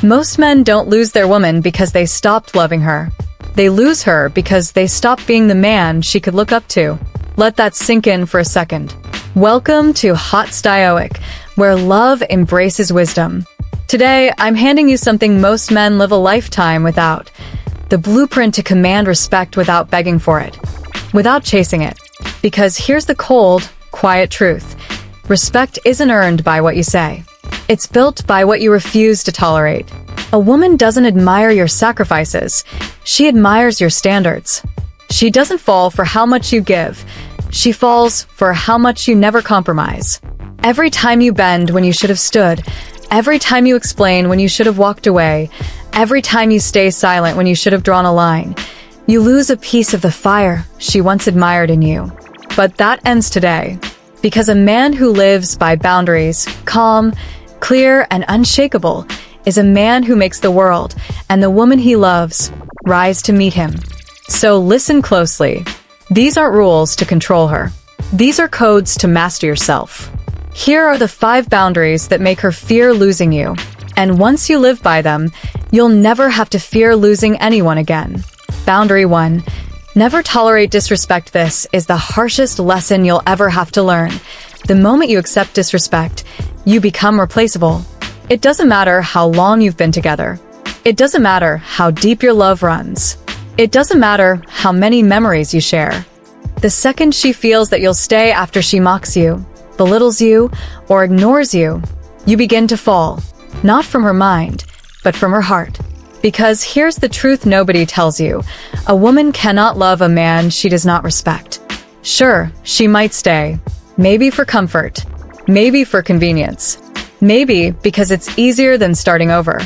Most men don't lose their woman because they stopped loving her. They lose her because they stopped being the man she could look up to. Let that sink in for a second. Welcome to Hot Stoic, where love embraces wisdom. Today, I'm handing you something most men live a lifetime without. The blueprint to command respect without begging for it. Without chasing it. Because here's the cold, quiet truth. Respect isn't earned by what you say. It's built by what you refuse to tolerate. A woman doesn't admire your sacrifices. She admires your standards. She doesn't fall for how much you give. She falls for how much you never compromise. Every time you bend when you should have stood, every time you explain when you should have walked away, every time you stay silent when you should have drawn a line, you lose a piece of the fire she once admired in you. But that ends today. Because a man who lives by boundaries, calm, clear, and unshakable, is a man who makes the world, and the woman he loves, rise to meet him. So listen closely. These aren't rules to control her. These are codes to master yourself. Here are the 5 boundaries that make her fear losing you. And once you live by them, you'll never have to fear losing anyone again. Boundary 1. Never tolerate disrespect. This is the harshest lesson you'll ever have to learn. The moment you accept disrespect, you become replaceable. It doesn't matter how long you've been together. It doesn't matter how deep your love runs. It doesn't matter how many memories you share. The second she feels that you'll stay after she mocks you, belittles you, or ignores you, you begin to fall. Not from her mind, but from her heart. Because here's the truth nobody tells you. A woman cannot love a man she does not respect. Sure, she might stay. Maybe for comfort. Maybe for convenience. Maybe because it's easier than starting over.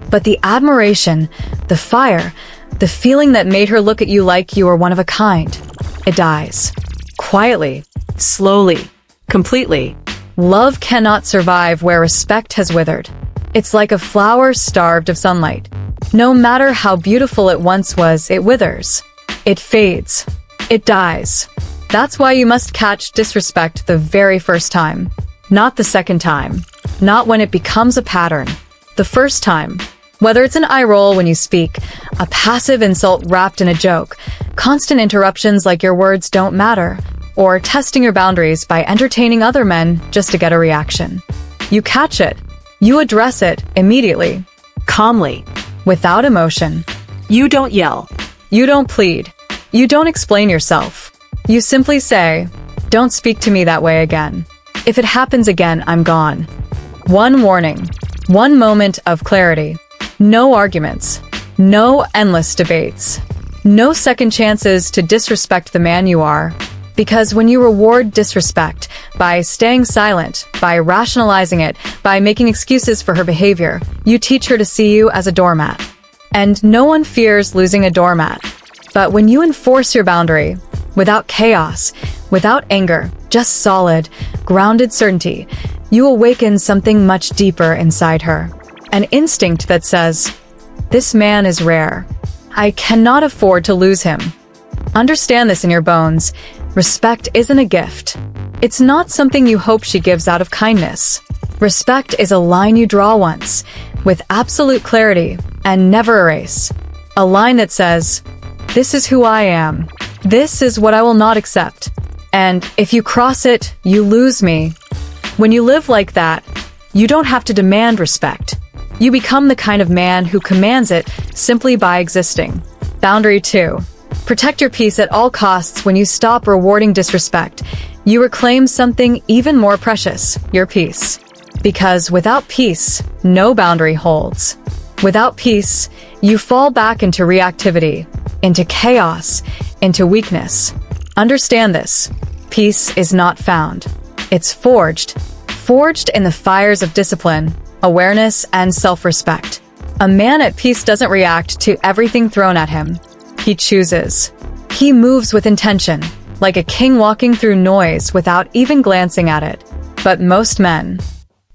But the admiration, the fire, the feeling that made her look at you like you were one of a kind, it dies. Quietly, slowly, completely. Love cannot survive where respect has withered. It's like a flower starved of sunlight. No matter how beautiful it once was, it withers. It fades. It dies. That's why you must catch disrespect the very first time. Not the second time. Not when it becomes a pattern. The first time. Whether it's an eye roll when you speak, a passive insult wrapped in a joke, constant interruptions like your words don't matter, or testing your boundaries by entertaining other men just to get a reaction. You catch it. You address it immediately. Calmly. Without emotion. You don't yell. You don't plead. You don't explain yourself. You simply say, "Don't speak to me that way again. If it happens again, I'm gone." One warning. One moment of clarity. No arguments. No endless debates. No second chances to disrespect the man you are. Because when you reward disrespect by staying silent, by rationalizing it, by making excuses for her behavior, you teach her to see you as a doormat. And no one fears losing a doormat. But when you enforce your boundary, without chaos, without anger, just solid, grounded certainty, you awaken something much deeper inside her. An instinct that says, "This man is rare. I cannot afford to lose him." Understand this in your bones. Respect isn't a gift. It's not something you hope she gives out of kindness. Respect is a line you draw once, with absolute clarity, and never erase. A line that says, "This is who I am. This is what I will not accept. And if you cross it, you lose me." When you live like that, you don't have to demand respect. You become the kind of man who commands it simply by existing. Boundary 2. Protect your peace at all costs. When you stop rewarding disrespect, you reclaim something even more precious, your peace. Because without peace, no boundary holds. Without peace, you fall back into reactivity, into chaos, into weakness. Understand this. Peace is not found. It's forged. Forged in the fires of discipline, awareness, and self-respect. A man at peace doesn't react to everything thrown at him. He chooses. He moves with intention, like a king walking through noise without even glancing at it. But most men,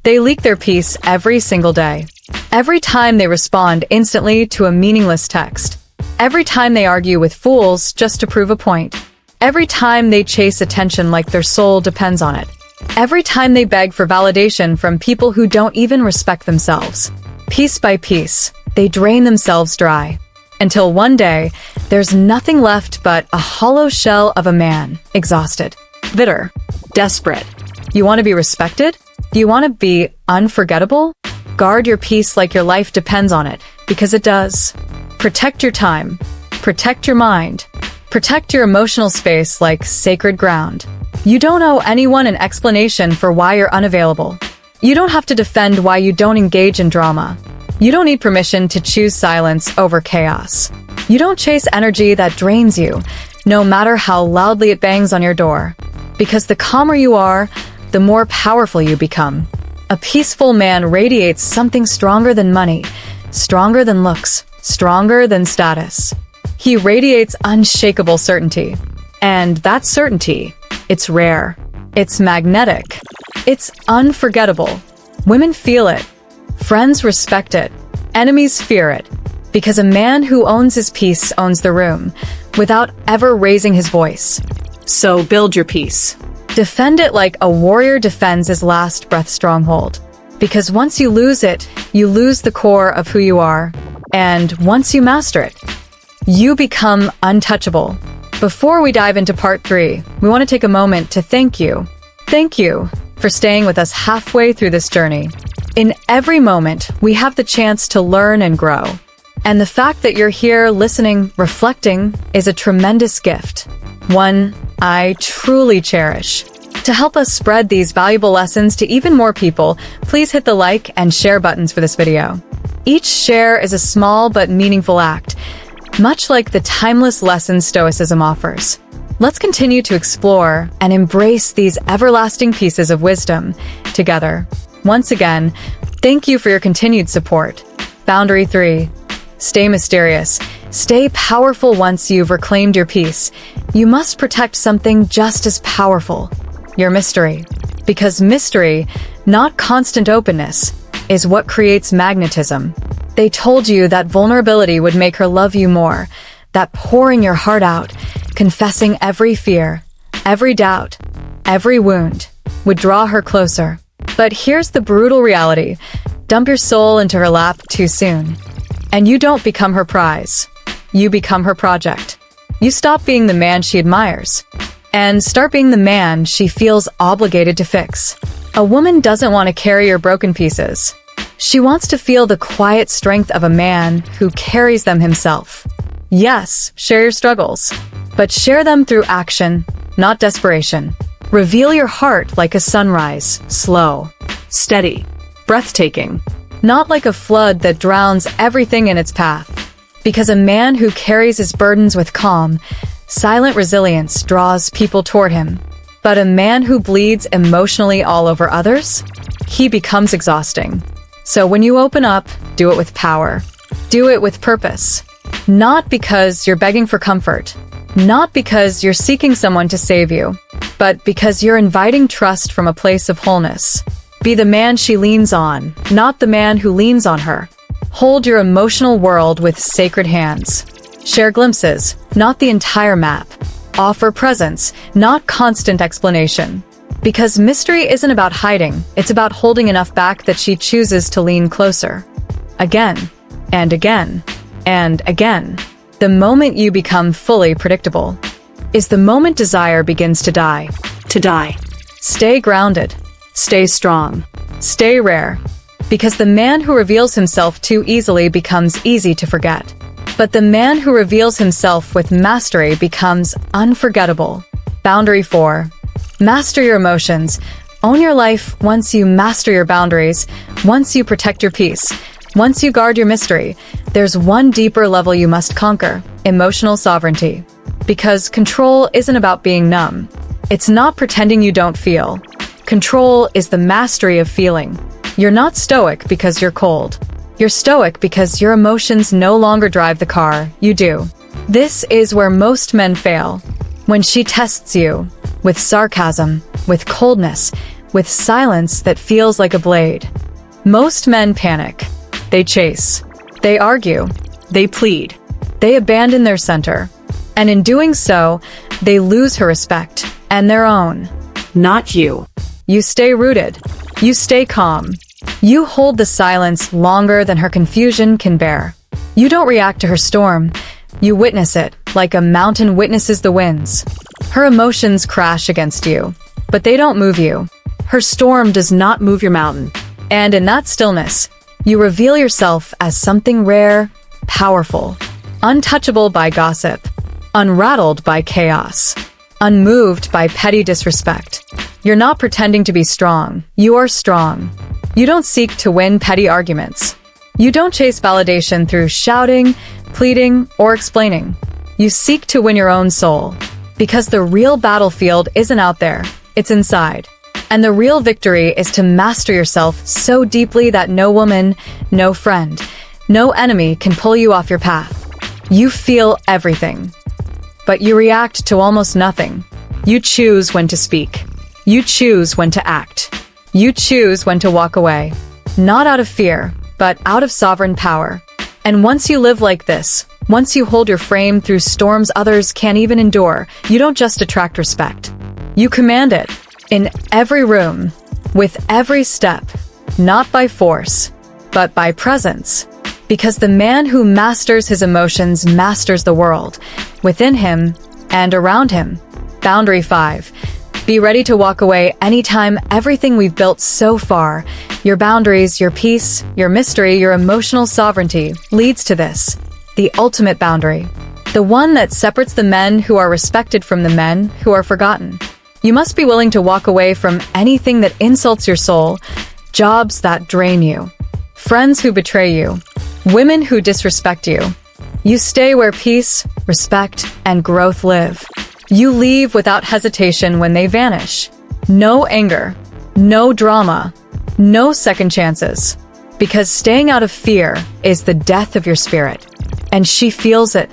they leak their peace every single day. Every time they respond instantly to a meaningless text. Every time they argue with fools just to prove a point. Every time they chase attention like their soul depends on it. Every time they beg for validation from people who don't even respect themselves. Piece by piece, they drain themselves dry. Until one day, there's nothing left but a hollow shell of a man, exhausted, bitter, desperate. You want to be respected? Do you want to be unforgettable? Guard your peace like your life depends on it, because it does. Protect your time. Protect your mind. Protect your emotional space like sacred ground. You don't owe anyone an explanation for why you're unavailable. You don't have to defend why you don't engage in drama. You don't need permission to choose silence over chaos. You don't chase energy that drains you, no matter how loudly it bangs on your door. Because the calmer you are, the more powerful you become. A peaceful man radiates something stronger than money, stronger than looks, stronger than status. He radiates unshakable certainty. And that certainty, it's rare. It's magnetic. It's unforgettable. Women feel it. Friends respect it. Enemies fear it. Because a man who owns his peace owns the room, without ever raising his voice. So build your peace. Defend it like a warrior defends his last breath stronghold. Because once you lose it, you lose the core of who you are. And once you master it, you become untouchable. Before we dive into part 3, we want to take a moment to thank you. Thank you for staying with us halfway through this journey. In every moment, we have the chance to learn and grow. And the fact that you're here listening, reflecting, is a tremendous gift. One I truly cherish. To help us spread these valuable lessons to even more people, please hit the like and share buttons for this video. Each share is a small but meaningful act, much like the timeless lessons Stoicism offers. Let's continue to explore and embrace these everlasting pieces of wisdom together. Once again, thank you for your continued support. Boundary 3. Stay mysterious. Stay powerful once you've reclaimed your peace. You must protect something just as powerful. Your mystery. Because mystery, not constant openness, is what creates magnetism. They told you that vulnerability would make her love you more, that pouring your heart out, confessing every fear, every doubt, every wound, would draw her closer. But here's the brutal reality. Dump your soul into her lap too soon. And you don't become her prize. You become her project. You stop being the man she admires, and start being the man she feels obligated to fix. A woman doesn't want to carry your broken pieces. She wants to feel the quiet strength of a man who carries them himself. Yes, share your struggles, but share them through action, not desperation. Reveal your heart like a sunrise, slow, steady, breathtaking, not like a flood that drowns everything in its path. Because a man who carries his burdens with calm, silent resilience draws people toward him. But a man who bleeds emotionally all over others, he becomes exhausting. So when you open up, do it with power. Do it with purpose. Not because you're begging for comfort. Not because you're seeking someone to save you. But because you're inviting trust from a place of wholeness. Be the man she leans on, not the man who leans on her. Hold your emotional world with sacred hands. Share glimpses, not the entire map. Offer presence, not constant explanation. Because mystery isn't about hiding, it's about holding enough back that she chooses to lean closer. Again, and again, and again. The moment you become fully predictable is the moment desire begins to die. To die. Stay grounded. Stay strong. Stay rare. Because the man who reveals himself too easily becomes easy to forget. But the man who reveals himself with mastery becomes unforgettable. Boundary 4. Master your emotions. Own your life once you master your boundaries, once you protect your peace, once you guard your mystery. There's one deeper level you must conquer: emotional sovereignty. Because control isn't about being numb. It's not pretending you don't feel. Control is the mastery of feeling. You're not stoic because you're cold. You're stoic because your emotions no longer drive the car, you do. This is where most men fail. When she tests you, with sarcasm, with coldness, with silence that feels like a blade. Most men panic. They chase. They argue. They plead. They abandon their center. And in doing so, they lose her respect, and their own. Not you. You stay rooted. You stay calm. You hold the silence longer than her confusion can bear. You don't react to her storm. You witness it, like a mountain witnesses the winds. Her emotions crash against you, but they don't move you. Her storm does not move your mountain. And in that stillness, you reveal yourself as something rare, powerful, untouchable by gossip, unrattled by chaos, unmoved by petty disrespect. You're not pretending to be strong. You are strong. You don't seek to win petty arguments. You don't chase validation through shouting, pleading, or explaining. You seek to win your own soul. Because the real battlefield isn't out there, it's inside. And the real victory is to master yourself so deeply that no woman, no friend, no enemy can pull you off your path. You feel everything, but you react to almost nothing. You choose when to speak. You choose when to act. You choose when to walk away. Not out of fear, but out of sovereign power. And once you live like this, once you hold your frame through storms others can't even endure, you don't just attract respect. You command it. In every room, with every step, not by force, but by presence. Because the man who masters his emotions masters the world, within him and around him. Boundary 5. Be ready to walk away anytime everything we've built so far, your boundaries, your peace, your mystery, your emotional sovereignty, leads to this. The ultimate boundary. The one that separates the men who are respected from the men who are forgotten. You must be willing to walk away from anything that insults your soul, jobs that drain you, friends who betray you, women who disrespect you. You stay where peace, respect, and growth live. You leave without hesitation when they vanish. No anger, no drama, no second chances. Because staying out of fear is the death of your spirit. And she feels it.